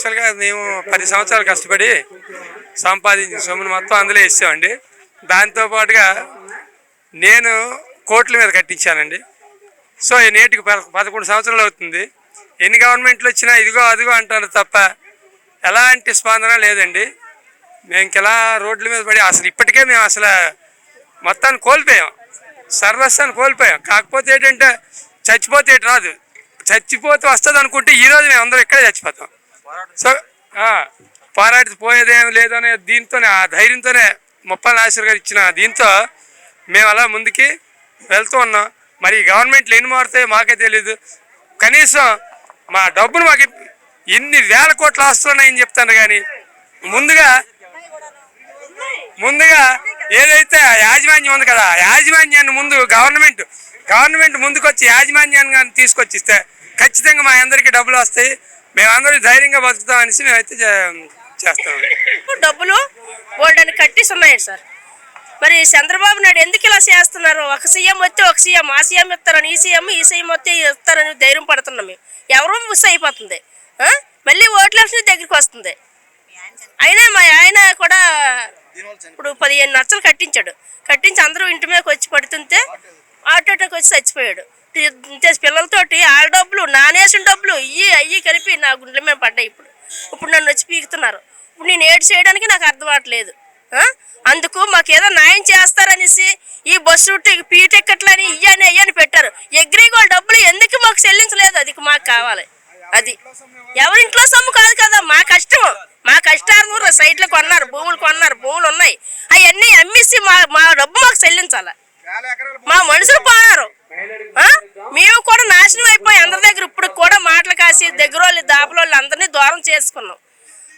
యాక్చువల్గా మేము 10 సంవత్సరాలు కష్టపడి సంపాదించిన సొమ్మును మొత్తం అందులో ఇస్తామండి. దాంతోపాటుగా నేను కోట్ల మీద కట్టించానండి. సో నేటికి 11 సంవత్సరాలు అవుతుంది. ఎన్ని గవర్నమెంట్లు వచ్చినా ఇదిగో అదిగో అంటారు తప్ప ఎలాంటి స్పందన లేదండి. మేము ఇంకెలా రోడ్ల మీద పడి అసలు ఇప్పటికే మేము అసలు మొత్తాన్ని కోల్పోయాం, సర్వస్వాన్ని కోల్పోయాం. కాకపోతే ఏంటంటే చచ్చిపోతే రాదు, చచ్చిపోతే వస్తుంది అనుకుంటే ఈరోజు మేము అందరం ఇక్కడే చచ్చిపోతాం. సో పోరాడి పోయేదేం లేదనే దీంతోనే, ఆ ధైర్యంతోనే ముప్పల నాగేశ్వర గారు ఇచ్చిన దీంతో మేము అలా ముందుకి వెళ్తూ ఉన్నాం. మరి గవర్నమెంట్లు ఎన్ని మారుతాయో మాకే తెలీదు. కనీసం మా డబ్బును మాకు ఎన్ని వేల కోట్ల ఆస్తున్నాయని చెప్తాను. కానీ ముందుగా ఏదైతే యాజమాన్యం ఉంది కదా, యాజమాన్యాన్ని ముందు గవర్నమెంట్ ముందుకు వచ్చి యాజమాన్యాన్ని కానీ తీసుకొచ్చి ఇస్తే ఖచ్చితంగా మా అందరికీ డబ్బులు వస్తాయి, మేమందరూ ధైర్యంగా బతుకుతాం అనేసి మేమైతే చేస్తాం. డబ్బులు బోల్డని కట్టిస్తున్నాయండి సార్. మరి చంద్రబాబు నాయుడు ఎందుకు ఇలా చేస్తున్నారు? ఒక సీఎం వస్తే ఒక సీఎం, ఆ సీఎం ఇస్తారని ఈ సీఎం వస్తే ఇస్తారని ధైర్యం పడుతున్నాం మేము. ఎవరో మిస్ అయిపోతుంది, మళ్ళీ ఓట్ల దగ్గరికి వస్తుంది. అయినా మా ఆయన కూడా ఇప్పుడు 15 లక్షలు కట్టించి అందరూ ఇంటి మీదకి వచ్చి పడుతుంటే హార్ట్ అటాక్ వచ్చి చచ్చిపోయాడు. పిల్లలతోటి వాళ్ళ డబ్బులు, నానేసిన డబ్బులు అయ్యి కలిపి నా గుండెల మీద పడ్డాయి. ఇప్పుడు నన్ను వచ్చి పీకుతున్నారు. ఇప్పుడు నేను ఏడు చేయడానికి నాకు అర్థం అవట్లేదు. అందుకు మాకేదో న్యాయం చేస్తారనేసి ఈ బస్సు పీ టికెట్లని ఇయ్యని పెట్టారు. అగ్రిగోల్డ్ డబ్బులు ఎందుకు మాకు చెల్లించలేదు? అది మాకు కావాలి. అది ఎవరింట్లో సొమ్ము కాదు కదా, మా కష్టాలు సైట్లు కొన్నారు, భూములు ఉన్నాయి. అవన్నీ అమ్మేసి మా డబ్బు మాకు చెల్లించాలి. మా మనుషులు పోయారు, మేము కూడా నాశనం అయిపోయి అందరి దగ్గర ఇప్పుడు కూడా మాటలు కాసి దగ్గర వాళ్ళు దాపలోళ్ళు అందరినీ దూరం చేసుకున్నాం.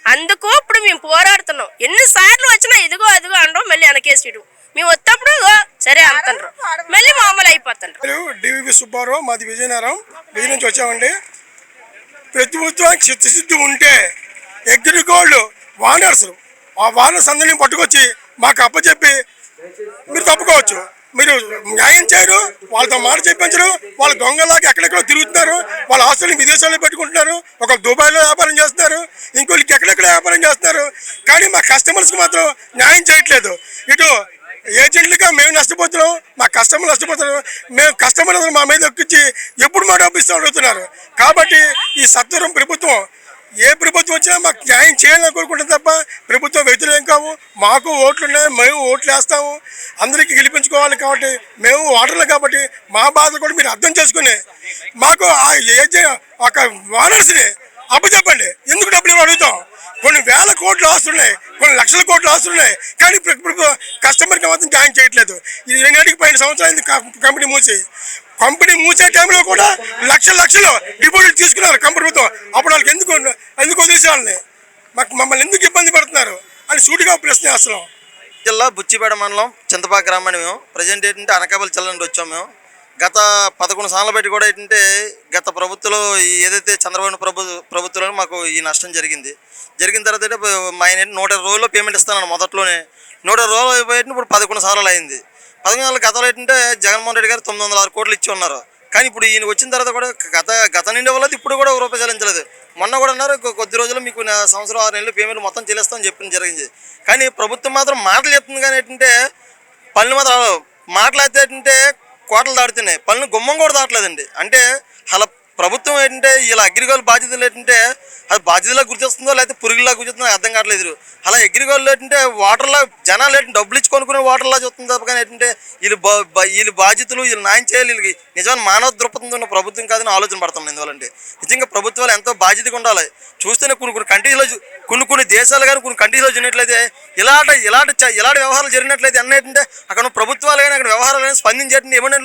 అందుకు ఇప్పుడు మేము పోరాడుతున్నాం. ఎన్నిసార్లు వచ్చినా ఇదిగో అదిగో అనడం, మళ్ళీ వెనకేసేయడం. మేము వచ్చేప్పుడు సరే అంటారు, మళ్ళీ మామూలు అయిపోతారు. డివివి సుబ్బారావు, మాది విజయనగరం నుంచి వచ్చామండి. ప్రభుత్వానికి చిత్తశుద్ధి ఉంటే అగ్రిగోల్డ్ వానర్స్, ఆ వానర్స్ అందరినీ పట్టుకొచ్చి మాకు అప్పచెప్పి మీరు తప్పుకోవచ్చు. మీరు న్యాయం చేయరు, వాళ్ళతో మాట చెప్పించరు. వాళ్ళు దొంగలాగా ఎక్కడెక్కడో తిరుగుతున్నారు, వాళ్ళ ఆస్తులను విదేశాల్లో పెట్టుకుంటున్నారు. ఒక దుబాయ్లో వ్యాపారం చేస్తున్నారు, ఇంకోళ్ళకి ఎక్కడెక్కడ వ్యాపారం చేస్తున్నారు. కానీ మా కస్టమర్స్కి మాత్రం న్యాయం చేయట్లేదు. ఇటు ఏజెంట్లుగా మేము నష్టపోతున్నాం, మా కస్టమర్లు నష్టపోతున్నారు. మేము కస్టమర్లు మా మీద ఎక్కించి ఎప్పుడు మా డబ్బు ఇస్తాం అడుగుతున్నారు. కాబట్టి ఈ సత్వరం ప్రభుత్వం, ఏ ప్రభుత్వం వచ్చినా మాకు న్యాయం చేయాలని కోరుకుంటాం తప్ప ప్రభుత్వం వ్యతిరేకం కావు. మాకు ఓట్లు ఉన్నాయి, మేము ఓట్లు వేస్తాము, అందరికీ గెలిపించుకోవాలి. కాబట్టి మేము ఓటర్లు కాబట్టి మా బాధ కూడా మీరు అర్థం చేసుకుని మాకు ఒక వానర్స్ని అప్పచెప్పండి. ఎందుకు డబ్బులు అడుగుతాం? కొన్ని వేల కోట్లు ఆస్తున్నాయి, కొన్ని లక్షల కోట్లు ఆస్తున్నాయి. కానీ కస్టమర్కి మాత్రం న్యాయం చేయట్లేదు. ఇది 2 సంవత్సరాలు కంపెనీ మూసే టైంలో కూడా లక్షలు డిపాజిట్ తీసుకున్నారు ప్రభుత్వం. అప్పుడు వాళ్ళకి ఎందుకు వదిలేసే వాళ్ళని, మమ్మల్ని ఎందుకు ఇబ్బంది పడుతున్నారు అని సూటిగా ప్రశ్న చేస్తున్నాం. జిల్లా బుచ్చిపేట మండలం చింతపాక గ్రామాన్ని మేము ప్రజెంట్ ఏంటంటే అనకాపల్లి జిల్లా నుండి వచ్చాము. మేము గత 11 సంవత్సరాలు బట్టి కూడా ఏంటంటే గత ప్రభుత్వంలో ఏదైతే చంద్రబాబు ప్రభుత్వంలో మాకు ఈ నష్టం జరిగిన తర్వాత మా ఆయన 120 రోజుల్లో పేమెంట్ ఇస్తానని మొదట్లోనే 120 రోజులు అయిపోయి ఇప్పుడు 11 సంవత్సరాలు అయింది. 11 సంవత్సరాల గతంలో ఏంటంటే జగన్మోహన్ రెడ్డి గారు 906 కోట్లు ఇచ్చి ఉన్నారు. కానీ ఇప్పుడు ఈయన వచ్చిన తర్వాత కూడా గత నిండి వల్ల ఇప్పుడు కూడా ₹1 చెల్లించలేదు. మొన్న కూడా అన్నారు కొద్ది రోజులు మీకు సంవత్సరం 6 నెలలు పేమెంట్ మొత్తం చెల్లిస్తామని చెప్పిన జరిగింది. కానీ ప్రభుత్వం మాత్రం మాటలు చెప్తుంది. కానీ ఏంటంటే పనులు మాత్రం మాటలు అయితే కోటలు దాడుతున్నాయి, పనులు గుమ్మం కూడా దాటలేదండి. అంటే అలా ప్రభుత్వం ఏంటంటే ఇలా అగ్రిగోల్డ్ బాధ్యతలు ఏంటంటే అది బాధ్యతలా గుర్తిస్తుందో లేకపోతే పురుగులా గుర్తిస్తుందో అర్థం కావట్లేదు. అలా అగ్రిగోల్డ్ ఏంటంటే వాటర్లా జనాలు ఏంటంటే డబ్బులు ఇచ్చి కొనుక్కునే వాటర్లా చూస్తుంది తప్ప. కానీ ఏంటంటే వీళ్ళు బాధ్యతలు, వీళ్ళు న్యాయం చేయాలి, వీళ్ళకి నిజమైన మానవ దృక్పథంతో ఉన్న ప్రభుత్వం కాదని ఆలోచన పడుతున్నాం. ఎందువల్లంటే నిజంగా ప్రభుత్వాలు ఎంతో బాధ్యతగా ఉండాలి. చూస్తేనే కొన్ని కంట్రీలో కొన్ని దేశాలు కానీ కొన్ని కంట్రీలో జరిగినట్లయితే ఇలాంటి వ్యవహారాలు జరిగినట్లయితే అన్నేంటంటే అక్కడ ప్రభుత్వాలు కానీ అక్కడ వ్యవహారాలు కానీ స్పందించేటంటే ఏమంటే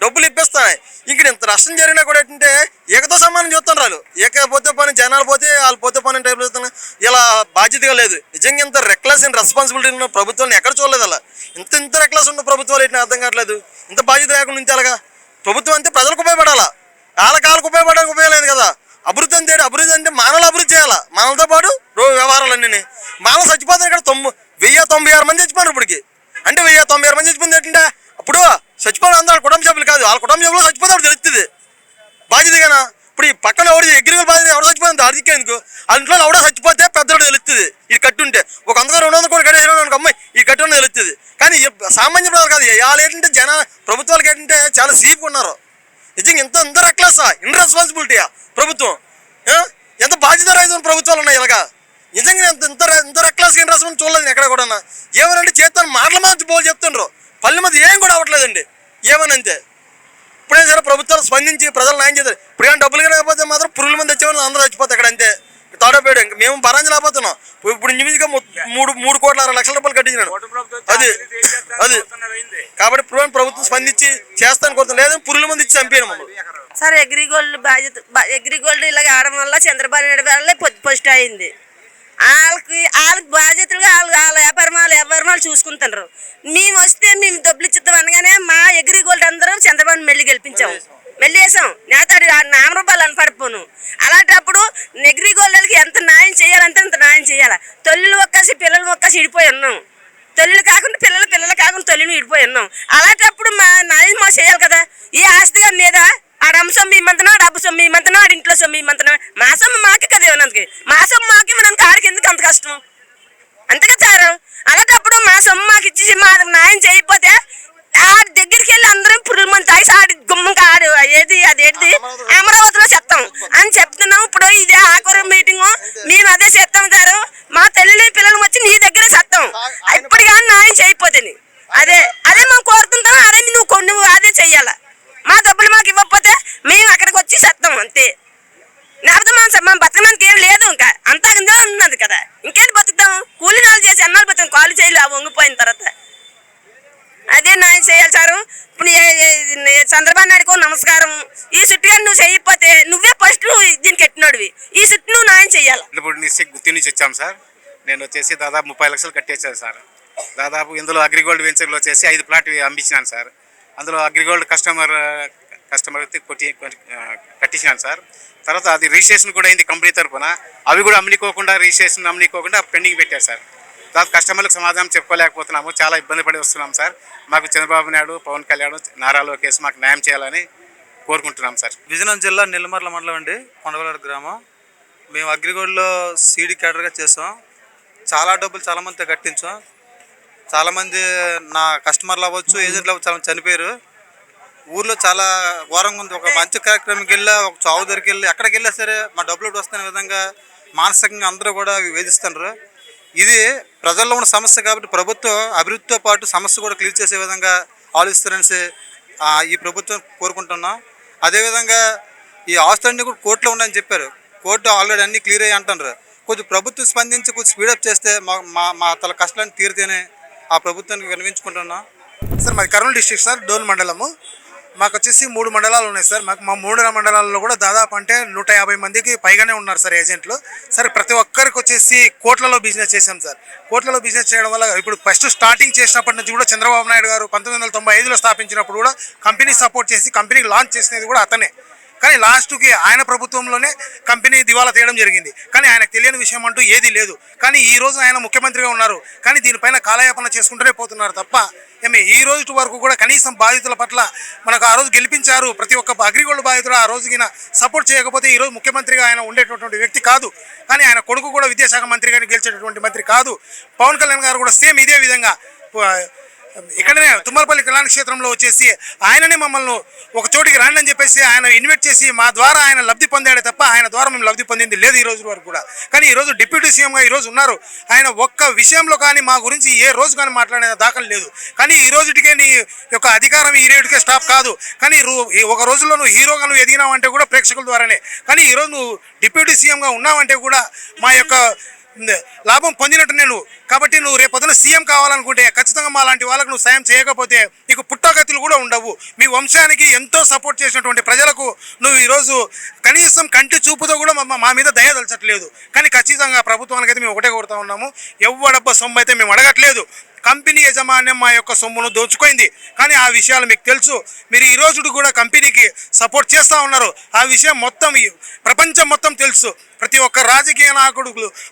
డబ్బులు ఇప్పిస్తాయి. ఇక్కడ ఇంత నష్టం జరిగినా కూడా ఏంటంటే ఏకతో సమానం చూస్తున్నారు. ఏకపోతే పని జనాలు పోతే వాళ్ళు పోతే పని టైప్లో చూస్తున్నారు. ఇలా బాధ్యతగా లేదు. నిజంగా ఇంత రెక్లెస్ అండ్ రెస్పాన్సిబిలిటీ ఉన్న ప్రభుత్వాన్ని ఎక్కడ చూడలేదు. అలా ఇంత రెక్లెస్ ఉన్న ప్రభుత్వాలు ఏంటి అర్థం కావట్లేదు. ఇంత బాధ్యత లేకుండా ఉంటే అలాగా ప్రభుత్వం అంటే ప్రజలకు ఉపయోగపడాలా, వాళ్ళకి ఉపయోగపడడానికి ఉపయోగలేదు కదా. అభివృద్ధి అంటే మానవులు అభివృద్ధి చేయాలా, మానవులతో పాటు వ్యవహారాలన్నీ. మానవులు చచ్చిపోతారు. ఇక్కడ 1096 మంది చచ్చిపోయారు ఇప్పటికి. అంటే 1096 మంది చచ్చిపోయింది ఏంటంటే అప్పుడు చచ్చిపోయిన అందరూ కుటుంబ సభ్యులు కాదు, వాళ్ళ కుటుంబ సభ్యులు చచ్చిపోతే తెలుస్తుంది బాధ్యతగానా. ఇప్పుడు ఈ పక్కన ఎవరు అగ్రికల్చర్ బాధ్యత ఎవరు చచ్చిపోయింది అడిగే ఎందుకు అందులో ఎవడో చచ్చిపోతే పెద్దోడు తెలుస్తుంది ఈ కట్టుంటే ఒక 100 కోటి కట్టేసిన అమ్మాయి ఈ కట్టు తెలుస్తుంది. కానీ సామాన్య ప్రజలు కాదు వాళ్ళు ఏంటంటే ప్రభుత్వాలకు ఏంటంటే చాలా సీప్గా ఉన్నారు. నిజంగా ఇంత రెక్లెస్సా ఇన్రెస్పాన్సిబిలిటీయా ప్రభుత్వం? ఎంత బాధ్యత రహిత ప్రభుత్వాలు ఉన్నాయి ఇలాగా. నిజంగా ఇంత రెక్లెస్ ఇన్రెస్పాన్స్ చూడలేదు ఎక్కడ కూడా. ఏమనంటే చేస్తాను మాటల మంచి పోలు చెప్తుండ్రు, పల్లె మీద ఏం కూడా అవ్వట్లేదండి. ఏమనంతే ఇప్పుడే సరే ప్రభుత్వాలు స్పందించి ప్రజలు న్యాయం చేస్తారు. ఇప్పుడు కానీ డబ్బులు లేకపోతే మాత్రం పురుగుల మంది వచ్చేవాళ్ళు అందరూ చచ్చిపోతాయి అక్కడ అంతే. తాడోపేడు ఇంకా మేము భరించలేకపోతున్నాం. ఇప్పుడు నిమిషంగా 3,60,00,000 రూపాయలు కట్టించినాను. అది కాబట్టి ప్రభుత్వం స్పందించి చేస్తాను కోరుతాను, లేదని పురుగుల మంది ఇచ్చి చంపాను మమ్మల్ని. సార్ అగ్రిగోల్డ్ ఇలాగ ఆడడం వల్ల చంద్రబాబు నాయుడు వల్ల ఫస్ట్ అయింది. వాళ్ళకి బాధ్యతలుగా వాళ్ళ వ్యాపారాలు చూసుకుంటున్నారు. మేము వస్తే మేము డబ్బులు ఇచ్చిద్దాం అనగానే మా అగ్రిగోల్డ్ అందరూ చంద్రబాబు మెల్లి గెలిపించాము, మెల్లి వేసాం. నేతాడు నామరూపాలు అనపడిపోను. అలాంటప్పుడు అగ్రిగోల్డ్కి ఎంత న్యాయం చేయాలంటే అంత న్యాయం చేయాలి. తొలిలు ఒక్కసి పిల్లలు ఒక్కసి ఇడిపోయి ఉన్నాం. తొలిలు కాకుండా పిల్లలు కాకుండా తొలిని ఇడిపోయి ఉన్నాం. అలాంటప్పుడు మా న్యాయం మా చేయాలి కదా. ఈ ఆస్తిగా లేదా ఆడ అంశం మీ మంతనా, డబ్బు సొమ్ము మీ మంతనా, ఆడ ఇంట్లో సొమ్ము మీ మంతనా. మా సొమ్ము మాకే కదా ఇవ్వడానికి, మా సొమ్ము మాకు ఇవ్వడానికి ఆడికి ఎందుకు అంత కష్టం? అంతగా సారు. అలాంటప్పుడు మా సొమ్ము మాకు ఇచ్చి మా న్యాయం చేయకపోతే ఆడి దగ్గరికి వెళ్ళి అందరం పురుగుల మంది తాగి ఆడి గుమ్మంకి ఆడు అదేంటి అమరావతిలో చెప్తాం అని చెప్తున్నాం. ఇప్పుడు ఇదే ఆఖరి మీటింగు మేము అదే చేస్తాం సారు. మా తల్లి పిల్లలు వచ్చి నీ దగ్గరే చెప్తాం ఇప్పుడు కానీ న్యాయం చేయకపోతే. అదే మేము కోరుతుంటాం. అదే నువ్వు అదే చెయ్యాలా. మా డబ్బులు మాకు ఇవ్వకపోతే మేము అక్కడికి వచ్చి చెప్తాం అంతే. లేకపోతే మనం బతకడానికి ఏం లేదు. ఇంకా అంతా కింద ఉన్నది కదా, ఇంకేంటి బతుకుతాము? కూలి నాలు చేసి అన్నాలు బతుకుతాం, కాలు చేయలే వంగిపోయిన తర్వాత. అదే న్యాయం చేయాలి సారు. ఇప్పుడు చంద్రబాబు నాయుడుకో నమస్కారం. ఈ చుట్టుగా నువ్వు చేయకపోతే నువ్వే ఫస్ట్ దీనికి ఎట్టినోడివి. ఈ చుట్టూ నువ్వు న్యాయం చేయాలి. గుత్తి నుంచి వచ్చాం సార్. నేను వచ్చేసి దాదాపు 30 లక్షలు కట్టేసాను సార్. దాదాపు ఇందులో అగ్రిగోల్డ్ వెంచర్లో వచ్చేసి 5 ప్లాట్ అమ్మించినాను సార్. అందులో అగ్రిగోల్డ్ కస్టమర్ కట్టించినాను సార్. తర్వాత అది రిజిస్ట్రేషన్ కూడా అయింది కంపెనీ తరఫున. అవి కూడా రిజిస్ట్రేషన్ అమ్ముకోకుండా పెండింగ్ పెట్టారు సార్. దాని కస్టమర్లకు సమాధానం చెప్పుకోలేకపోతున్నాము, చాలా ఇబ్బంది పడి వస్తున్నాం సార్. మాకు చంద్రబాబు నాయుడు, పవన్ కళ్యాణ్, నారా లోకేష్ మాకు న్యాయం చేయాలని కోరుకుంటున్నాం సార్. విజయనగరం జిల్లా నెల్లిమర్ల మండలం అండి, కొండగలాడు గ్రామం. మేము అగ్రిగోల్డ్లో సీడీ క్యాడర్గా చేసాం. చాలా డబ్బులు చాలామంది కట్టించాం. చాలామంది నా కస్టమర్లు అవ్వచ్చు, ఏజెంట్లు అవ్వచ్చు, చాలా చనిపోయారు. ఊర్లో చాలా ఘోరంగా ఉంది. ఒక మంచి కార్యక్రమంకి వెళ్ళా, ఒక చావు దగ్గరికి వెళ్ళి ఎక్కడికి వెళ్ళా సరే మా డబ్బులు వస్తున్న విధంగా మానసికంగా అందరూ కూడా వేధిస్తున్నారు. ఇది ప్రజల్లో ఉన్న సమస్య కాబట్టి ప్రభుత్వం అభివృద్ధితో పాటు సమస్య కూడా క్లియర్ చేసే విధంగా ఆలోచిస్తారని ఈ ప్రభుత్వం కోరుకుంటున్నాం. అదేవిధంగా ఈ ఆస్తులన్నీ కూడా కోర్టులో ఉన్నాయని చెప్పారు. కోర్టు ఆల్రెడీ అన్నీ క్లియర్ అయ్యి అంటున్నారు. కొద్ది ప్రభుత్వం స్పందించి కొద్ది స్పీడప్ చేస్తే మా తల కష్టాలను తీరితేనే ఆ ప్రభుత్వానికి వినిపించుకుంటున్నాం. సార్ మాది కర్నూలు డిస్ట్రిక్ట్ సార్, డోన్ మండలము. మాకు వచ్చేసి 3 మండలాలు ఉన్నాయి సార్. మా 3 మండలాల్లో కూడా దాదాపు అంటే 150 మందికి పైగానే ఉన్నారు సార్ ఏజెంట్లు. సార్ ప్రతి ఒక్కరికి వచ్చేసి కోట్లలో బిజినెస్ చేశాం సార్. కోట్లలో బిజినెస్ చేయడం వల్ల ఇప్పుడు ఫస్ట్ స్టార్టింగ్ చేసినప్పటి నుంచి కూడా చంద్రబాబు నాయుడు గారు 1995లో స్థాపించినప్పుడు కూడా కంపెనీ సపోర్ట్ చేసి కంపెనీకి లాంచ్ చేసినది కూడా అతనే. కానీ లాస్ట్కి ఆయన ప్రభుత్వంలోనే కంపెనీ దివాలా తీయడం జరిగింది. కానీ ఆయనకు తెలియని విషయం అంటూ ఏది లేదు. కానీ ఈ రోజు ఆయన ముఖ్యమంత్రిగా ఉన్నారు. కానీ దీనిపైన కాలయాపన చేసుకుంటూనే పోతున్నారు తప్ప ఈ రోజు వరకు కూడా కనీసం బాధితుల పట్ల మనకు ఆ రోజు గెలిపించారు. ప్రతి ఒక్క అగ్రిగోల్డ్ బాధితులు ఆ రోజుకి సపోర్ట్ చేయకపోతే ఈరోజు ముఖ్యమంత్రిగా ఆయన ఉండేటటువంటి వ్యక్తి కాదు. కానీ ఆయన కొడుకు కూడా విద్యాశాఖ మంత్రిగా గెలిచేటటువంటి మంత్రి కాదు. పవన్ కళ్యాణ్ గారు కూడా సేమ్ ఇదే విధంగా ఇక్కడనే తుమ్మలపల్లి కళ్యాణ క్షేత్రంలో వచ్చేసి ఆయననే మమ్మల్ని ఒక చోటికి రండి అని చెప్పేసి ఆయన ఇన్వైట్ చేసి మా ద్వారా ఆయన లబ్ధి పొందాడే తప్ప ఆయన ద్వారా మేము లబ్ధి పొందింది లేదు ఈ రోజు వరకు కూడా. కానీ ఈరోజు డిప్యూటీ సీఎంగా ఈరోజు ఉన్నారు. ఆయన ఒక్క విషయంలో కానీ మా గురించి ఏ రోజు కానీ మాట్లాడే దాఖలు లేదు. కానీ ఈ రోజుటికే నీ యొక్క అధికారం ఈ రేటుకే స్టాప్ కాదు. కానీ ఒక రోజుల్లో నువ్వు హీరోగా నువ్వు ఎదిగినావంటే కూడా ప్రేక్షకుల ద్వారానే. కానీ ఈరోజు నువ్వు డిప్యూటీ సీఎంగా ఉన్నావంటే కూడా మా యొక్క లాభం పొందినట్టు నేను. కాబట్టి నువ్వు రేపొద్దున సీఎం కావాలనుకుంటే ఖచ్చితంగా మా లాంటి వాళ్ళకు నువ్వు సాయం చేయకపోతే నీకు పుట్టగతులు కూడా ఉండవు. మీ వంశానికి ఎంతో సపోర్ట్ చేసినటువంటి ప్రజలకు నువ్వు ఈరోజు కనీసం కంటి చూపుతో కూడా మా మీద దయదలచట్లేదు. కానీ ఖచ్చితంగా ప్రభుత్వానికి అయితే మేము ఒకటే కోరుతా ఉన్నాము, ఎవ్వడబ్బ సొమ్ము అయితే మేము అడగట్లేదు. కంపెనీ యజమాన్యం మా యొక్క సొమ్మును దోచుకోయింది. కానీ ఆ విషయాలు మీకు తెలుసు. మీరు ఈ రోజు కూడా కంపెనీకి సపోర్ట్ చేస్తూ ఉన్నారు. ఆ విషయం మొత్తం ప్రపంచం మొత్తం తెలుసు. ప్రతి ఒక్క రాజకీయ నాయకుడు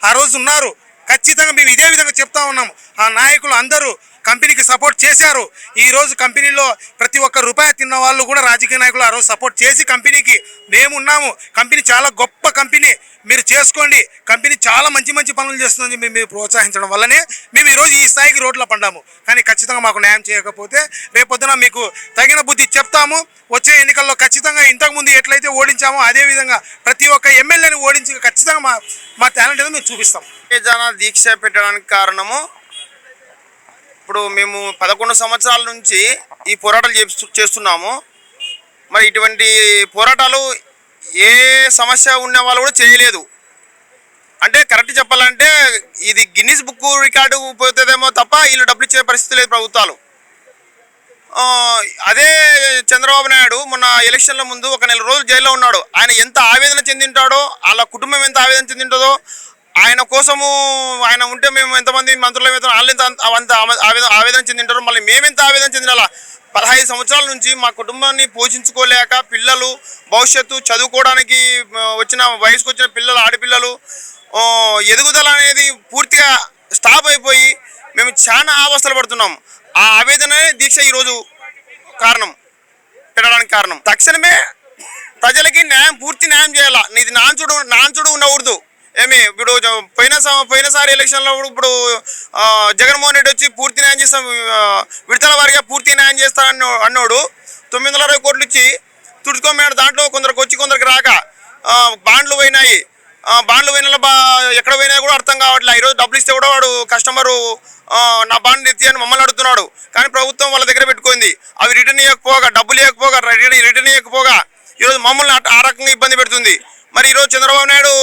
ఆ రోజు ఉన్నారు. ఖచ్చితంగా మేము ఇదే విధంగా చెప్తా ఉన్నాము. ఆ నాయకులు అందరూ కంపెనీకి సపోర్ట్ చేశారు. ఈరోజు కంపెనీలో ప్రతి ఒక్క రూపాయి తిన్న వాళ్ళు కూడా రాజకీయ నాయకులు ఆ రోజు సపోర్ట్ చేసి కంపెనీకి మేమున్నాము. కంపెనీ చాలా గొప్ప కంపెనీ, మీరు చేసుకోండి, కంపెనీ చాలా మంచి మంచి పనులు చేస్తుందని మీరు ప్రోత్సహించడం వల్లనే మేము ఈరోజు ఈ స్థాయికి రోడ్లో పడ్డాము. కానీ ఖచ్చితంగా మాకు న్యాయం చేయకపోతే రేపొద్దున మీకు తగిన బుద్ధి చెప్తాము. వచ్చే ఎన్నికల్లో ఖచ్చితంగా ఇంతకుముందు ఎట్లయితే ఓడించామో అదేవిధంగా ప్రతి ఒక్క ఎమ్మెల్యేని ఓడించి ఖచ్చితంగా మా టాలెంట్ ఏదో మేము చూపిస్తాం. జన దీక్ష పెట్టడానికి కారణము, ఇప్పుడు మేము 11 సంవత్సరాల నుంచి ఈ పోరాటాలు చేస్తున్నాము. మరి ఇటువంటి పోరాటాలు ఏ సమస్య ఉన్న వాళ్ళు కూడా చేయలేదు. అంటే కరెక్ట్ చెప్పాలంటే ఇది గిన్నిస్ బుక్ రికార్డు పోతుందేమో తప్ప వీళ్ళు డబ్బులు ఇచ్చే పరిస్థితి లేదు ప్రభుత్వాలు. అదే చంద్రబాబు నాయుడు మొన్న ఎలక్షన్ల ముందు ఒక నెల రోజులు జైల్లో ఉన్నాడు. ఆయన ఎంత ఆవేదన చెందింటాడో, వాళ్ళ కుటుంబం ఎంత ఆవేదన చెందింటుందో, ఆయన కోసము ఆయన ఉంటే మేము ఎంతమంది మంత్రులు వాళ్ళు ఎంత ఆవేదన చెందింటారో, మళ్ళీ మేమెంత ఆవేదన చెందినాలా. 15 సంవత్సరాల నుంచి మా కుటుంబాన్ని పోషించుకోలేక పిల్లలు భవిష్యత్తు చదువుకోవడానికి వచ్చిన వయసుకు వచ్చిన పిల్లలు, ఆడపిల్లలు ఎదుగుదల అనేది పూర్తిగా స్టాప్ అయిపోయి మేము చాలా అవస్థలు పడుతున్నాం. ఆ ఆవేదనే దీక్ష ఈరోజు కారణం పెట్టడానికి కారణం. తక్షణమే ప్రజలకి పూర్తి న్యాయం చేయాలా. ఇది నాంచుడు ఉండకూడదు. ఇప్పుడు పోయినసారి ఎలక్షన్లో ఇప్పుడు జగన్మోహన్ రెడ్డి వచ్చి పూర్తి న్యాయం చేస్తాం, విడతల వారిగా పూర్తి న్యాయం చేస్తానని అన్నాడు. 960 కోట్లు ఇచ్చి తుడుచుకోమన్నాడు. దాంట్లో కొందరికి వచ్చి కొందరికి రాక బాండ్లు పోయినాయి. బాండ్లు పోయిన ఎక్కడ పోయినా కూడా అర్థం కావట్లేదు. ఈరోజు డబ్బులు ఇస్తే కూడా వాడు కస్టమరు నా బాండ్ ఎత్తి అని మమ్మల్ని అడుగుతున్నాడు. కానీ ప్రభుత్వం వాళ్ళ దగ్గర పెట్టుకుంది. అవి రిటర్న్ ఇవ్వకపోగా, డబ్బులు ఇవ్వకపోగా, రిటర్న్ ఇవ్వకపోగా ఈరోజు మమ్మల్ని ఆ రకంగా ఇబ్బంది పెడుతుంది. మరి ఈరోజు చంద్రబాబు నాయుడు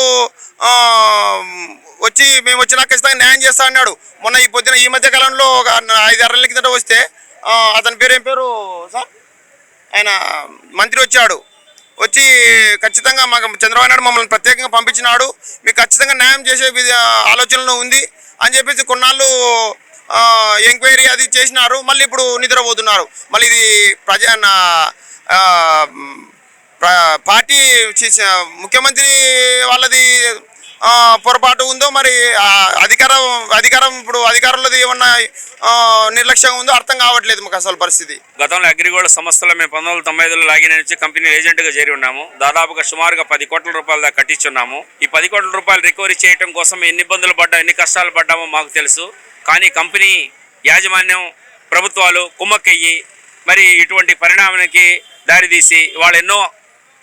వచ్చి మేము వచ్చినా ఖచ్చితంగా న్యాయం చేస్తా అన్నాడు. మొన్న ఈ మధ్య కాలంలో ఒక 5-6 నెలల కిందట వస్తే అతని పేరు ఏం పేరు సార్, ఆయన మంత్రి వచ్చాడు. వచ్చి ఖచ్చితంగా మాకు చంద్రబాబు నాయుడు మమ్మల్ని ప్రత్యేకంగా పంపించినాడు, మీకు ఖచ్చితంగా న్యాయం చేసే ఆలోచనలో ఉంది అని చెప్పేసి కొన్నాళ్ళు ఎంక్వైరీ అది చేసినారు. మళ్ళీ ఇప్పుడు నిద్రపోతున్నారు. మళ్ళీ ఇది పార్టీ ముఖ్యమంత్రి వాళ్ళది పొరపాటు ఉందో, మరి అధికారం ఇప్పుడు అధికారులది ఏమన్నా నిర్లక్ష్యంగా ఉందో అర్థం కావట్లేదు మాకు అసలు పరిస్థితి. గతంలో అగ్రిగోల్డ్ సంస్థలో మేము 1995లో లాగిన్ నుంచి కంపెనీ ఏజెంట్గా చేరి ఉన్నాము. దాదాపుగా సుమారుగా 10 కోట్ల రూపాయల దాకా కట్టించున్నాము. ఈ 10 కోట్ల రూపాయలు రికవరీ చేయడం కోసం ఎన్ని ఇబ్బందులు పడ్డా, ఎన్ని కష్టాలు పడ్డామో మాకు తెలుసు. కానీ కంపెనీ యాజమాన్యం, ప్రభుత్వాలు కుమ్మక్కయ్యి మరి ఇటువంటి పరిణామానికి దారితీసి వాళ్ళు ఎన్నో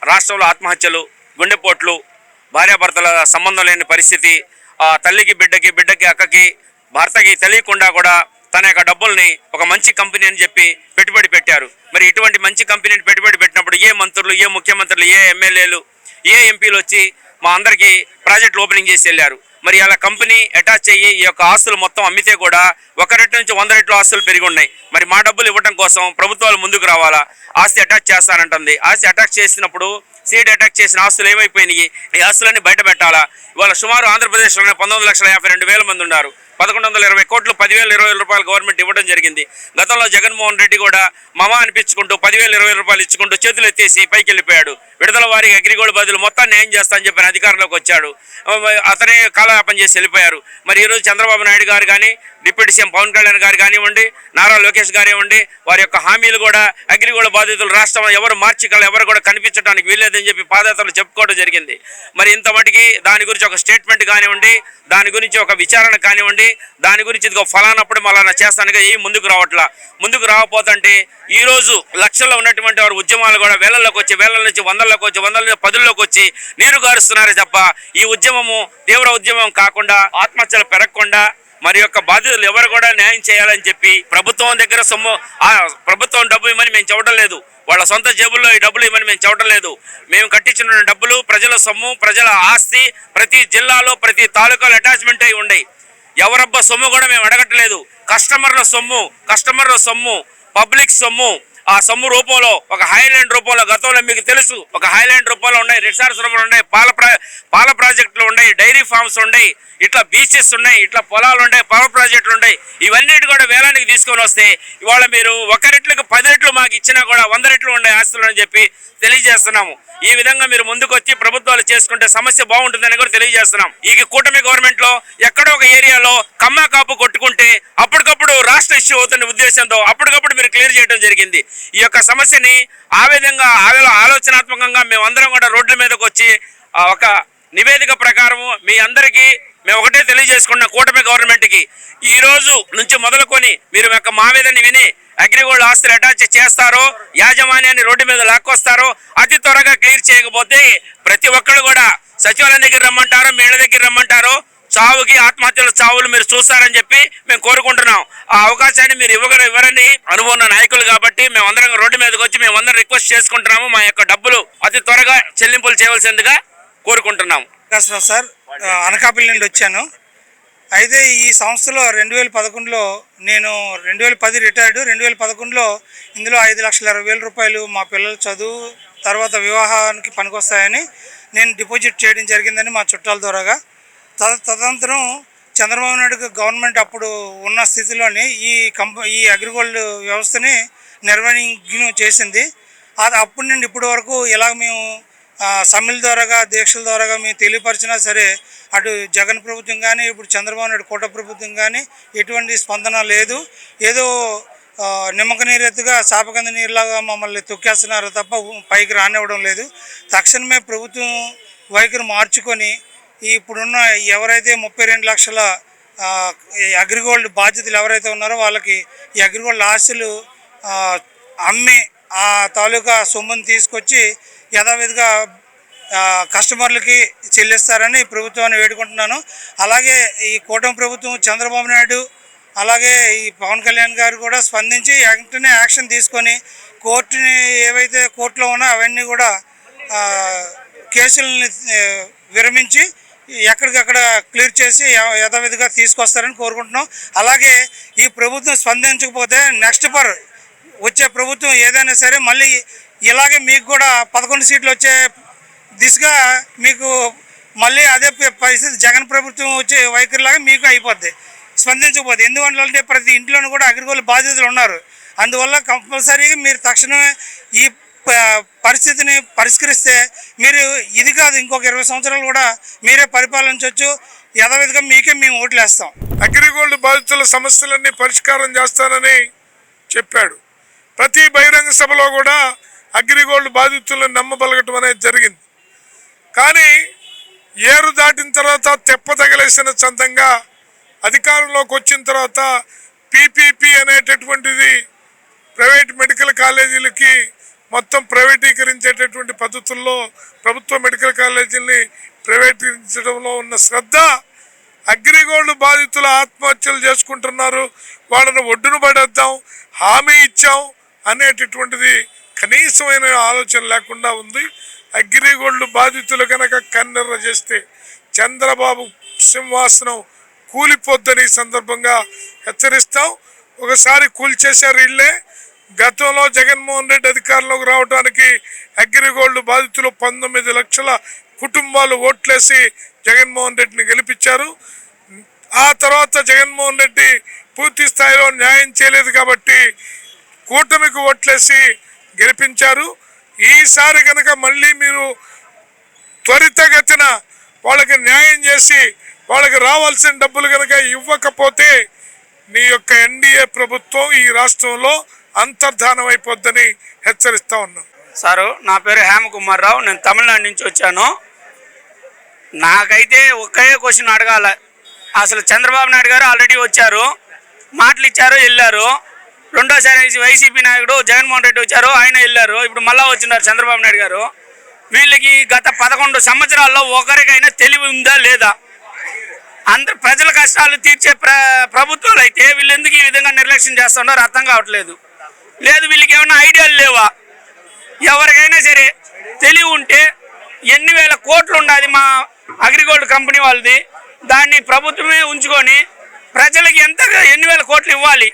రాష్ట్రంలో ఆత్మహత్యలు, గుండెపోట్లు, భార్యాభర్తల సంబంధం లేని పరిస్థితి, తల్లికి బిడ్డకి, బిడ్డకి అక్కకి, భర్తకి తెలియకుండా కూడా తన యొక్క డబ్బుల్ని ఒక మంచి కంపెనీ అని చెప్పి పెట్టుబడి పెట్టారు. మరి ఇటువంటి మంచి కంపెనీని పెట్టుబడి పెట్టినప్పుడు ఏ మంత్రులు, ఏ ముఖ్యమంత్రులు, ఏ ఎమ్మెల్యేలు, ఏ ఎంపీలు వచ్చి మా అందరికీ ప్రాజెక్టులు ఓపెనింగ్ చేసి వెళ్ళారు. మరి అలా కంపెనీ అటాచ్ అయ్యి ఈ యొక్క ఆస్తులు మొత్తం అమ్మితే కూడా 1 రెట్టు నుంచి 100 రెట్లు ఆస్తులు పెరిగి ఉన్నాయి. మరి మా డబ్బులు ఇవ్వడం కోసం ప్రభుత్వాలు ముందుకు రావాలా. ఆస్తి అటాచ్ చేస్తానంటుంది. ఆస్తి అటాచ్ చేసినప్పుడు సీడ్ అటాక్ చేసిన ఆస్తులు ఏమైపోయినాయి, ఈ ఆస్తులన్నీ బయట పెట్టాలా. ఇవాళ సుమారు ఆంధ్రప్రదేశ్లోనే 19,52,000 మంది ఉన్నారు. 1,120 కోట్లు 10,020 రూపాయలు గవర్నమెంట్ ఇవ్వడం జరిగింది. గతంలో జగన్మోహన్ రెడ్డి కూడా మమా అనిపించుకుంటూ 10,020 రూపాయలు ఇచ్చుకుంటూ చేతులు ఎత్తేసి పైకి వెళ్ళిపోయాడు. విడుదల వారికి అగ్రిగోల్డ్ బదులు మొత్తం న్యాయం చేస్తా అని చెప్పిన అధికారంలోకి వచ్చాడు. అతనే కాలయాపన చేసి వెళ్ళిపోయారు. మరి ఈరోజు చంద్రబాబు నాయుడు గారు కానీ, డిప్యూటీ సీఎం పవన్ కళ్యాణ్ గారు కానివ్వండి, నారా లోకేష్ గారు ఇవ్వండి, వారి యొక్క హామీలు కూడా అగ్రిగోల్డ్ బాధితులు రాష్ట్రంలో ఎవరు మార్చికలు ఎవరు కూడా కనిపించడానికి వీల్లేదని చెప్పి పాదయాత్రలు చెప్పుకోవడం జరిగింది. మరి ఇంత మటుకి దాని గురించి ఒక స్టేట్మెంట్ కానివ్వండి, దాని గురించి ఒక విచారణ కానివ్వండి, దాని గురించి ఇదిగో ఫలానప్పుడు మళ్ళా చేస్తానుగా ఏం ముందుకు రావట్లా. ముందుకు రాకపోతుంటే ఈరోజు లక్షల్లో ఉన్నటువంటి వారు ఉద్యమాలు కూడా వేలల్లోకి వచ్చి, వేలల నుంచి వందల్లోకి వచ్చి, వందల నుంచి 10,000లోకి వచ్చి నీరు గారుస్తున్నారే తప్ప ఈ ఉద్యమము తీవ్ర ఉద్యమం కాకుండా, ఆత్మహత్యలు పెరగకుండా మరి యొక్క బాధితులు ఎవరు కూడా న్యాయం చేయాలని చెప్పి ప్రభుత్వం దగ్గర సొమ్ము, ప్రభుత్వం డబ్బు ఇవ్వమని మేము చెప్పడం లేదు, వాళ్ళ సొంత జేబుల్లో ఈ డబ్బులు ఇవ్వమని మేము చెప్పడం లేదు. మేము కట్టించిన డబ్బులు ప్రజల సొమ్ము, ప్రజల ఆస్తి, ప్రతి జిల్లాలో ప్రతి తాలూకాలో అటాచ్మెంట్ అయి ఉన్నాయి. ఎవరబ్బా సొమ్ము కూడా మేము అడగట్లేదు. కస్టమర్ల సొమ్ము, పబ్లిక్ సొమ్ము. ఆ సొమ్ము రూపంలో ఒక హైలాండ్ రూపంలో, గతంలో మీకు తెలుసు, ఒక హైలాండ్ రూపంలో ఉన్నాయి, రిసార్ట్స్ రూపంలో ఉన్నాయి, పాల ప్రాజెక్టులు ఉన్నాయి, డైరీ ఫార్మ్స్ ఉన్నాయి. ఇట్లా బీచెస్ ఉన్నాయి, ఇట్లా పొలాలు ఉన్నాయి, పవర్ ప్రాజెక్టులు ఉన్నాయి. ఇవన్నిటి కూడా వేలానికి తీసుకొని వస్తే ఇవాళ మీరు 1 రెట్లకు 10 రెట్లు మాకు ఇచ్చినా కూడా 100 రెట్లు ఉండే ఆస్తులు అని చెప్పి తెలియజేస్తున్నాము. ఈ విధంగా మీరు ముందుకు వచ్చి ప్రభుత్వాలు చేసుకుంటే సమస్య బాగుంటుందని కూడా తెలియజేస్తున్నాం. ఈ కూటమి గవర్నమెంట్ లో ఎక్కడో ఒక ఏరియాలో కమ్మా కాపు కొట్టుకుంటే అప్పటికప్పుడు రాష్ట్ర ఇష్యూ అవుతున్న ఉద్దేశంతో అప్పటికప్పుడు మీరు క్లియర్ చేయడం జరిగింది. ఈ యొక్క సమస్యని ఆ విధంగా ఆలోచనాత్మకంగా మేమందరం కూడా రోడ్ల మీదకి వచ్చి ఒక నివేదిక ప్రకారం మీ అందరికీ మేము ఒకటే తెలియజేసుకున్న కూటమి గవర్నమెంట్కి ఈ రోజు నుంచి మొదలుకొని మీరు యొక్క మావేదని విని అగ్రిగోల్డ్ ఆస్తులు అటాచ్ చేస్తారో, యాజమాన్యాన్ని రోడ్డు మీద లాక్కొస్తారో, అతి త్వరగా క్లియర్ చేయకపోతే ప్రతి ఒక్కరు కూడా సచివాలయం దగ్గర రమ్మంటారో, మీ ఇళ్ళ దగ్గర రమ్మంటారో, చావుకి ఆత్మహత్యల చావులు మీరు చూస్తారని చెప్పి మేము కోరుకుంటున్నాం. ఆ అవకాశాన్ని మీరు ఇవ్వరని అనుకున్న నాయకులు కాబట్టి మేమందరం రోడ్డు మీదకి వచ్చి మేమందరం రిక్వెస్ట్ చేసుకుంటున్నాము. మా యొక్క డబ్బులు అతి త్వరగా చెల్లింపులు చేయవలసిందిగా కోరుకుంటున్నాము. సార్, అనకాపల్లి నుండి వచ్చాను. అయితే ఈ సంస్థలో 2011లో నేను 2010 రిటైర్డ్. 2011లో ఇందులో 5,20,000 రూపాయలు మా పిల్లల చదువు తర్వాత వివాహానికి పనికొస్తాయని నేను డిపాజిట్ చేయడం జరిగిందని మా చుట్టాల ద్వారాగా. తదనంతరం చంద్రబాబు నాయుడు గవర్నమెంట్ అప్పుడు ఉన్న స్థితిలోని ఈ అగ్రిగోల్డ్ వ్యవస్థని నిర్వహణ చేసింది. అది అప్పటి నుండి ఇప్పటి వరకు ఇలా మేము సమ్మెల ద్వారాగా, దీక్షల ద్వారాగా మేము తెలియపరిచినా సరే అటు జగన్ ప్రభుత్వం కానీ ఇప్పుడు చంద్రబాబు నాయుడు కూట ప్రభుత్వం కానీ ఎటువంటి స్పందన లేదు. ఏదో నిమ్మక నీరెత్తుగా చాపకంద నీరులాగా మమ్మల్ని తొక్కేస్తున్నారు తప్ప పైకి రానివ్వడం లేదు. తక్షణమే ప్రభుత్వం వైఖరి మార్చుకొని ఇప్పుడున్న ఎవరైతే 32 లక్షల అగ్రిగోల్డ్ బాధ్యతలు ఎవరైతే ఉన్నారో వాళ్ళకి ఈ అగ్రిగోల్డ్ ఆస్తులు అమ్మి ఆ తాలూకా సొమ్మును తీసుకొచ్చి యథావిధిగా కస్టమర్లకి చెల్లిస్తారని ప్రభుత్వాన్ని వేడుకుంటున్నాను. అలాగే ఈ కూటమి ప్రభుత్వం చంద్రబాబు నాయుడు అలాగే ఈ పవన్ కళ్యాణ్ గారు కూడా స్పందించి వెంటనే యాక్షన్ తీసుకొని కోర్టుని ఏవైతే కోర్టులో ఉన్నా అవన్నీ కూడా కేసులని విరమించి ఎక్కడికక్కడ క్లియర్ చేసి యథావిధిగా తీసుకొస్తారని కోరుకుంటున్నాం. అలాగే ఈ ప్రభుత్వం స్పందించకపోతే నెక్స్ట్ వచ్చే ప్రభుత్వం ఏదైనా సరే మళ్ళీ ఇలాగే మీకు కూడా 11 సీట్లు వచ్చే దిశగా మీకు మళ్ళీ అదే పరిస్థితి జగన్ ప్రభుత్వం వచ్చే వైఖరిలాగా మీకు అయిపోద్ది స్పందించకపోతే. ఎందుకంటే ప్రతి ఇంట్లోనూ కూడా అగ్రిగోల్డ్ బాధితులు ఉన్నారు. అందువల్ల కంపల్సరీగా మీరు తక్షణమే ఈ పరిస్థితిని పరిష్కరిస్తే మీరు ఇది కాదు ఇంకొక 20 సంవత్సరాలు కూడా మీరే పరిపాలించవచ్చు. యథావిధిగా మీకే మేము ఓట్లు వేస్తాం. అగ్రిగోల్డ్ బాధితుల సమస్యలన్నీ పరిష్కారం చేస్తానని చెప్పాడు. ప్రతి బహిరంగ సభలో కూడా అగ్రిగోల్డ్ బాధితులను నమ్మబలగటం అనేది జరిగింది. కానీ ఏరు దాటిన తర్వాత తెప్ప తగిలేసిన చందంగా అధికారంలోకి వచ్చిన తర్వాత పీపీపీ అనేటటువంటిది ప్రైవేట్ మెడికల్ కాలేజీలకి మొత్తం ప్రైవేటీకరించేటటువంటి పద్ధతుల్లో ప్రభుత్వ మెడికల్ కాలేజీలని ప్రైవేటీకరించడంలో ఉన్న శ్రద్ధ అగ్రిగోల్డ్ బాధితులు ఆత్మహత్యలు చేసుకుంటున్నారు, వాళ్ళని ఒడ్డున పడేద్దాం, హామీ ఇచ్చాం అనేటటువంటిది కనీసమైన ఆలోచన లేకుండా ఉంది. అగ్రిగోల్డ్ బాధితులు కనుక కన్నెర్ర చేస్తే చంద్రబాబు సింహాసనం కూలిపోద్దని సందర్భంగా హెచ్చరిస్తాం. ఒకసారి కూల్చేశారు ఇళ్ళే. గతంలో జగన్మోహన్ రెడ్డి అధికారంలోకి రావడానికి అగ్రిగోల్డ్ బాధితులు 19 లక్షల కుటుంబాలు ఓట్లేసి జగన్మోహన్ రెడ్డిని గెలిపించారు. ఆ తర్వాత జగన్మోహన్ రెడ్డి పూర్తి స్థాయిలో న్యాయం చేయలేదు కాబట్టి కూటమికి ఓట్లేసి గెలిపించారు. ఈసారి కనుక మళ్ళీ మీరు త్వరితగతిన వాళ్ళకి న్యాయం చేసి వాళ్ళకి రావాల్సిన డబ్బులు కనుక ఇవ్వకపోతే నీ యొక్క ఎన్డీఏ ప్రభుత్వం ఈ రాష్ట్రంలో అంతర్ధానం అయిపోద్దని హెచ్చరిస్తా ఉన్నాం. సారు, నా పేరు హేమకుమార్ రావు. నేను తమిళనాడు నుంచి వచ్చాను. నాకైతే ఒకే క్వశ్చన్ అడగాల. అసలు చంద్రబాబు నాయుడు గారు ఆల్రెడీ వచ్చారు, మాటలు ఇచ్చారు, వెళ్ళారు. రెండోసారి వైసీపీ నాయకుడు జగన్మోహన్ రెడ్డి వచ్చారు, ఆయన వెళ్ళారు. ఇప్పుడు మళ్ళా వచ్చినారు చంద్రబాబు నాయుడు గారు. వీళ్ళకి గత 11 సంవత్సరాల్లో ఒకరికైనా తెలివి ఉందా లేదా? అందరు ప్రజల కష్టాలు తీర్చే ప్రభుత్వాలు అయితే వీళ్ళు ఎందుకు ఈ విధంగా నిర్లక్ష్యం చేస్తున్నారు అర్థం కావట్లేదు. లేదు వీళ్ళకి ఏమైనా ఐడియాలు లేవా? ఎవరికైనా సరే తెలివి ఉంటే ఎన్ని వేల కోట్లు ఉండాలి మా అగ్రిగోల్డ్ కంపెనీ వాళ్ళది, దాన్ని ప్రభుత్వమే ఉంచుకొని ప్రజలకి ఎన్ని వేల కోట్లు ఇవ్వాలి.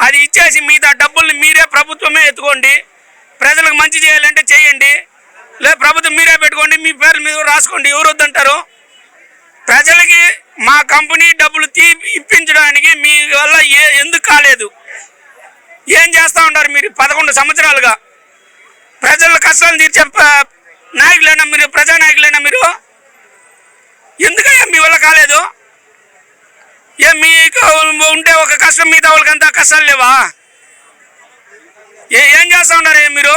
అది ఇచ్చేసి మిగతా డబ్బుల్ని మీరే ప్రభుత్వమే ఎత్తుకోండి. ప్రజలకు మంచి చేయాలంటే చేయండి, లేదు ప్రభుత్వం మీరే పెట్టుకోండి, మీ పేర్ల మీద రాసుకోండి. ఎవరు వద్దంటారు? ప్రజలకి మా కంపెనీ డబ్బులు ఇప్పించడానికి మీ వల్ల ఎందుకు కాలేదు? ఏం చేస్తూ ఉంటారు మీరు 11 సంవత్సరాలుగా? ప్రజల కష్టాలు తీర్చే నాయకులైనా మీరు, ప్రజానాయకులైనా మీరు? ఎందుకయ్యా మీ వల్ల కాలేదు? మీకు ఉంటే ఒక కష్టం, మిగతా వాళ్ళకంతా కష్టాలు లేవా? ఏం చేస్తూ ఉన్నారు మీరు?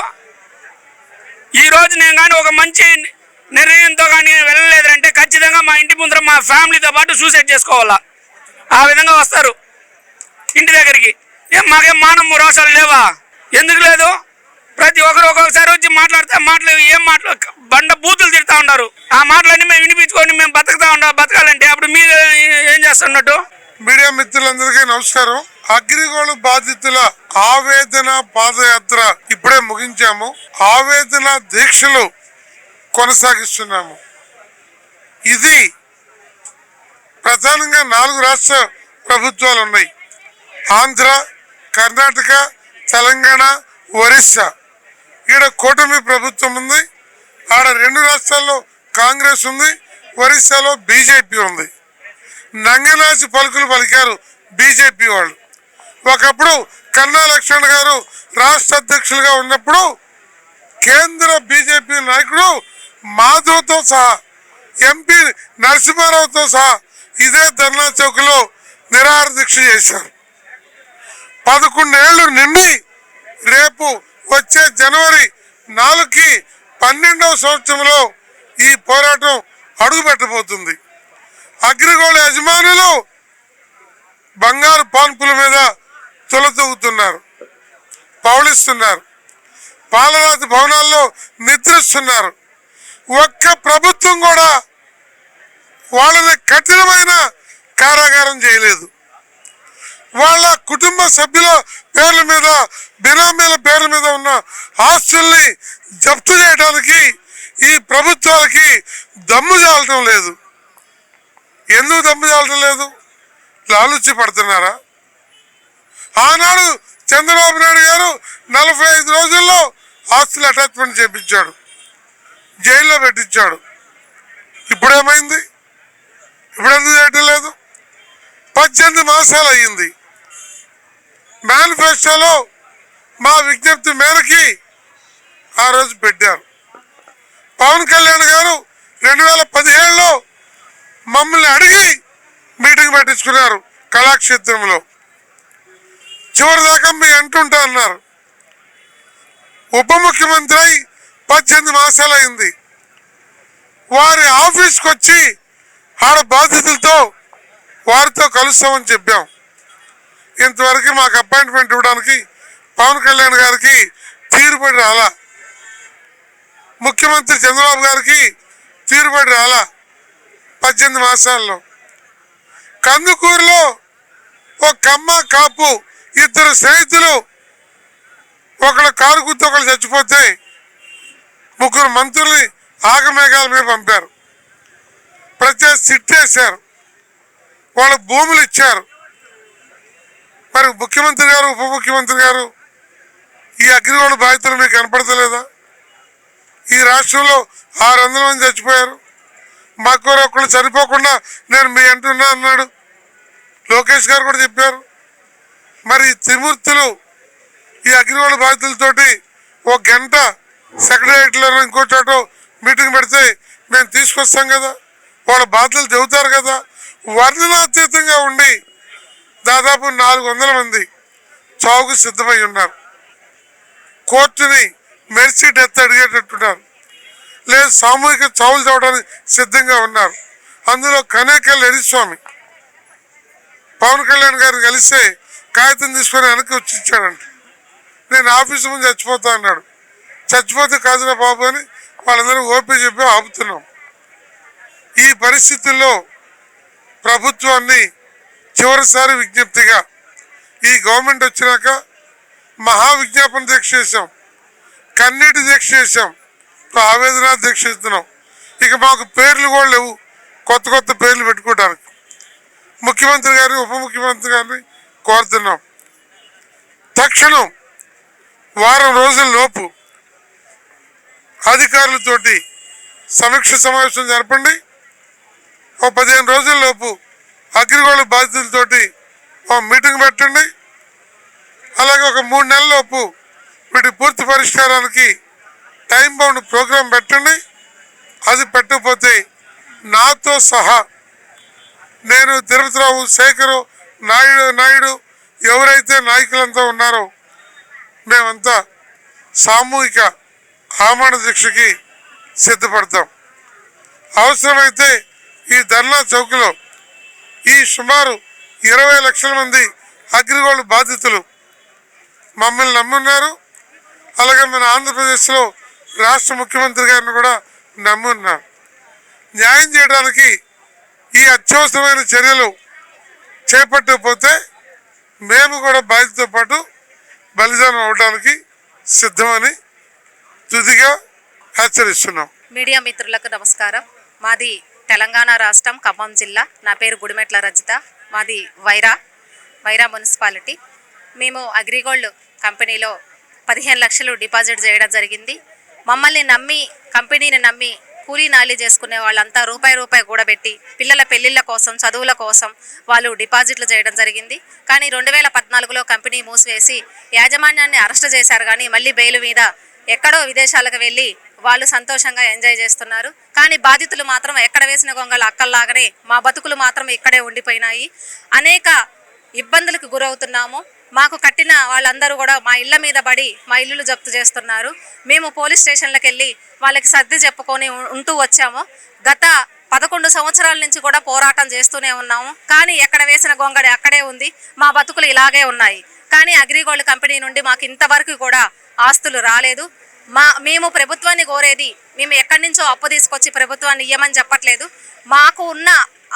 ఈరోజు నేను కానీ ఒక మంచి నిర్ణయంతో కానీ వెళ్ళలేదంటే ఖచ్చితంగా మా ఇంటి ముందర మా ఫ్యామిలీతో పాటు సూసైడ్ చేసుకోవాలా. ఆ విధంగా వస్తారు ఇంటి దగ్గరికి. మాకేం మానవ రోషాలు లేవా? ఎందుకు లేదు? ప్రతి ఒక్కరు ఒక్కొక్కసారి వచ్చి మాట్లాడితే బండ బూతులు తిడతా ఉన్నారు. ఆ మాటలన్నీ మేము వినిపించుకొని మేము బతకాలంటే అప్పుడు మీరు ఏం చేస్తున్నట్టు? మీడియా మిత్రులందరికీ నమస్కారం. అగ్రిగోల్డ్ బాధితుల ఆవేదన పాదయాత్ర ఇప్పుడే ముగించాము. ఆవేదన దీక్షలు కొనసాగిస్తున్నాము. ఇది ప్రధానంగా 4 రాష్ట్ర ప్రభుత్వాలు ఉన్నాయి: ఆంధ్ర, కర్ణాటక, తెలంగాణ, ఒరిస్సా. ఈడ కూటమి ప్రభుత్వం ఉంది. ఆడ 2 రాష్ట్రాల్లో కాంగ్రెస్ ఉంది, ఒరిస్సాలో బీజేపీ ఉంది. నంగనాచి పలుకులు పలికారు బీజేపీ వాళ్ళు. ఒకప్పుడు కన్నా లక్ష్మణ్ గారు రాష్ట్ర అధ్యక్షులుగా ఉన్నప్పుడు కేంద్ర బీజేపీ నాయకుడు మాధవ్తో సహా, ఎంపీ నరసింహారావుతో సహా ఇదే ధర్నా చౌక్లో నిరాహార దీక్ష చేశారు. 11 ఏళ్లు నిండి రేపు వచ్చే జనవరి 4కి 12వ సంవత్సరంలో ఈ పోరాటం అడుగుపెట్టబోతుంది. అగ్రిగోల్డ్ యజమానులు బంగారు పాన్పుల మీద తులతూగుతున్నారు, పౌళిస్తున్నారు, పాలరాతి భవనాల్లో నిద్రిస్తున్నారు. ఒక్క ప్రభుత్వం కూడా వాళ్ళని కఠినమైన కారాగారం చేయలేదు. వాళ్ళ కుటుంబ సభ్యుల పేర్ల మీద, బినామీల పేర్ల మీద ఉన్న ఆస్తుల్ని జప్తు చేయడానికి ఈ ప్రభుత్వాలకి దమ్ము చాలటం లేదు. ఎందుకు దమ్ము చాలటం లేదు? లాలుచి పడుతున్నారా? ఆనాడు చంద్రబాబు నాయుడు గారు 45 రోజుల్లో ఆస్తులు అటాచ్మెంట్ చేయించాడు, జైల్లో పెట్టించాడు. ఇప్పుడేమైంది? ఇప్పుడెందుకు చేయటం లేదు? 18 మాసాలు అయ్యింది. మేనిఫెస్టోలో మా విజ్ఞప్తి మేరకి ఆ రోజు పెట్టారు. పవన్ కళ్యాణ్ గారు 2017లో మమ్మల్ని అడిగి మీటింగ్ పెట్టించుకున్నారు కళాక్షేత్రంలో. చివరిదాకా మీ అంటుంటా అన్నారు. ఉప ముఖ్యమంత్రి అయి 18 మాసాలు అయింది. వారి ఆఫీస్కి వచ్చి ఆడ బాధితులతో వారితో కలుస్తామని చెప్పాం. ఇంతవరకు మాకు అపాయింట్మెంట్ ఇవ్వడానికి పవన్ కళ్యాణ్ గారికి తీరుబడి రాలా, ముఖ్యమంత్రి చంద్రబాబు గారికి తీరుబడి రాలా. 18 మాసాల్లో కందుకూరులో ఒక కమ్మ కాపు 2 స్నేహితులు ఒకళ్ళ కారు గుర్తు ఒకళ్ళు చచ్చిపోతే 3 మంత్రుల్ని ఆగమేఘాల మీద పంపారు. ప్రత్యేక సిట్ వేశారు, వాళ్ళ భూములు ఇచ్చారు. మరి ముఖ్యమంత్రి గారు, ఉప ముఖ్యమంత్రి గారు ఈ అగ్రిగోల్డ్ బాధితులు మీకు కనపడతలేదా? ఈ రాష్ట్రంలో 600 మంది చచ్చిపోయారు. మాకు ఒకళ్ళు చనిపోకుండా నేను మీ అంటున్నా అన్నాడు లోకేష్ గారు కూడా చెప్పారు. మరి త్రిమూర్తులు ఈ అగ్రిగోల్డ్ బాధితులతోటి 1 గంట సెక్రటరియట్లో ఇంకో చోట మీటింగ్ పెడితే మేము తీసుకొస్తాం కదా, వాళ్ళ బాధ్యతలు చెబుతారు కదా. వర్ణనాతీతంగా ఉండి దాదాపు 400 మంది చావుకు సిద్ధమై ఉన్నారు. కోర్టుని మెర్సీ డెత్ అడిగేటట్టున్నారు, లేదు సామూహిక చావులు చదవడానికి సిద్ధంగా ఉన్నారు. అందులో కనేకల్ ఎరిస్వామి పవన్ కళ్యాణ్ గారిని కలిస్తే కాగితం తీసుకొని వెనక్కి వచ్చి ఇచ్చాడంట. నేను ఆఫీసు ముందు చచ్చిపోతా అన్నాడు. చచ్చిపోతే కాదురా బాబు అని వాళ్ళందరూ ఓపీ చెప్పి ఆపుతున్నాం. ఈ పరిస్థితుల్లో ప్రభుత్వాన్ని చివరిసారి విజ్ఞప్తిగా ఈ గవర్నమెంట్ వచ్చినాక మహా విజ్ఞాపన దీక్ష చేసాం, కన్నీటి దీక్ష చేసాం, ఆవేదన దీక్ష ఇస్తున్నాం. ఇక మాకు పేర్లు కూడా లేవు, కొత్త పేర్లు పెట్టుకోవడానికి. ముఖ్యమంత్రి గారిని, ఉప ముఖ్యమంత్రి గారిని కోరుతున్నాం, తక్షణం వారం రోజుల లోపు అధికారులతోటి సమీక్ష సమావేశం జరపండి. 15 రోజుల లోపు అగ్రిగోల్డ్ బాధితులతోటి ఒక మీటింగ్ పెట్టండి. అలాగే ఒక 3 నెలల లోపు వీటి పూర్తి పరిష్కారానికి టైం బౌండ్ ప్రోగ్రాం పెట్టండి. అది పెట్టకపోతే నాతో సహా నేను తిరుపతిరావు, శేఖరు, నాయుడు ఎవరైతే నాయకులంతా ఉన్నారో మేమంతా సామూహిక ఆమరణ దీక్షకి సిద్ధపడతాం. అవసరమైతే ఈ ధర్నా చౌక్లో ఈ సుమారు 20 లక్షల మంది అగ్రిగోల్డ్ బాధితులు మమ్మల్ని నమ్మున్నారు. అలాగే మన ఆంధ్రప్రదేశ్లో రాష్ట్ర ముఖ్యమంత్రి గారిని కూడా నమ్మున్నారు. న్యాయం చేయడానికి ఈ అత్యవసరమైన చర్యలు చేపట్టకపోతే మేము కూడా బాధ్యతతో పాటు బలిదానం అవడానికి సిద్ధమని తుదిగా హెచ్చరిస్తున్నాం. మీడియా మిత్రులకు నమస్కారం. మాది తెలంగాణ రాష్ట్రం ఖమ్మం జిల్లా. నా పేరు గుడిమెట్ల రజిత. మాది వైరా మున్సిపాలిటీ. మేము అగ్రిగోల్డ్ కంపెనీలో 15 లక్షలు డిపాజిట్ చేయడం జరిగింది. మమ్మల్ని నమ్మి, కంపెనీని నమ్మి కూలీ నాలి చేసుకునే వాళ్ళంతా రూపాయి కూడబెట్టి పిల్లల పెళ్లిళ్ళ కోసం, చదువుల కోసం వాళ్ళు డిపాజిట్లు చేయడం జరిగింది. కానీ 2014లో కంపెనీ మూసివేసి యాజమాన్యాన్ని అరెస్ట్ చేశారు. కానీ మళ్ళీ బెయిల్ మీద ఎక్కడో విదేశాలకు వెళ్ళి వాళ్ళు సంతోషంగా ఎంజాయ్ చేస్తున్నారు. కానీ బాధితులు మాత్రం ఎక్కడ వేసిన గొంగళ అక్కల్లాగానే మా బతుకులు మాత్రం ఇక్కడే ఉండిపోయినాయి. అనేక ఇబ్బందులకు గురవుతున్నాము. మాకు కట్టిన వాళ్ళందరూ కూడా మా ఇళ్ళ మీద పడి మా ఇల్లులు జప్తు చేస్తున్నారు. మేము పోలీస్ స్టేషన్లకు వెళ్ళి వాళ్ళకి సర్ది చెప్పుకొని ఉంటూ వచ్చాము. గత 11 సంవత్సరాల నుంచి కూడా పోరాటం చేస్తూనే ఉన్నాము. కానీ ఎక్కడ వేసిన గొంగడి అక్కడే ఉంది. మా బతుకులు ఇలాగే ఉన్నాయి. కానీ అగ్రిగోల్డ్ కంపెనీ నుండి మాకు ఇంతవరకు కూడా ఆస్తులు రాలేదు. మేము ప్రభుత్వాన్ని కోరేది, మేము ఎక్కడి నుంచో అప్పు తీసుకొచ్చి ప్రభుత్వాన్ని ఇయ్యమని చెప్పట్లేదు. మాకు ఉన్న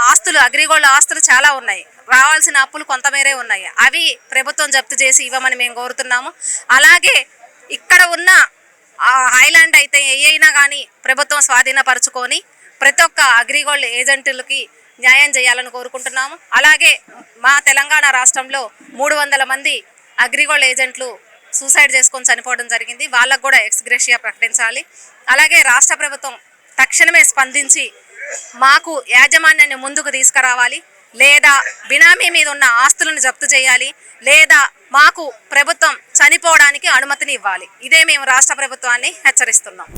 ఆస్తులు, అగ్రిగోల్డ్ ఆస్తులు చాలా ఉన్నాయి. రావాల్సిన అప్పులు కొంతమేరే ఉన్నాయి. అవి ప్రభుత్వం జప్తు చేసి ఇవ్వమని మేము కోరుతున్నాము. అలాగే ఇక్కడ ఉన్న ఐలాండ్ అయితే ఏ అయినా కానీ ప్రభుత్వం స్వాధీనపరచుకొని ప్రతి ఒక్క అగ్రిగోల్డ్ ఏజెంట్లకి న్యాయం చేయాలని కోరుకుంటున్నాము. అలాగే మా తెలంగాణ రాష్ట్రంలో 300 మంది అగ్రిగోల్డ్ ఏజెంట్లు సూసైడ్ చేసుకొని చనిపోవడం జరిగింది. వాళ్ళకు కూడా ఎక్స్గ్రేషియా ప్రకటించాలి. అలాగే రాష్ట్ర ప్రభుత్వం తక్షణమే స్పందించి మాకు యాజమాన్యాన్ని ముందుకు తీసుకురావాలి, లేదా బినామీ మీద ఉన్న ఆస్తులను జప్తు చేయాలి, లేదా మాకు ప్రభుత్వం చనిపోవడానికి అనుమతిని ఇవ్వాలి. ఇదే మేము రాష్ట్ర ప్రభుత్వాన్ని హెచ్చరిస్తున్నాం.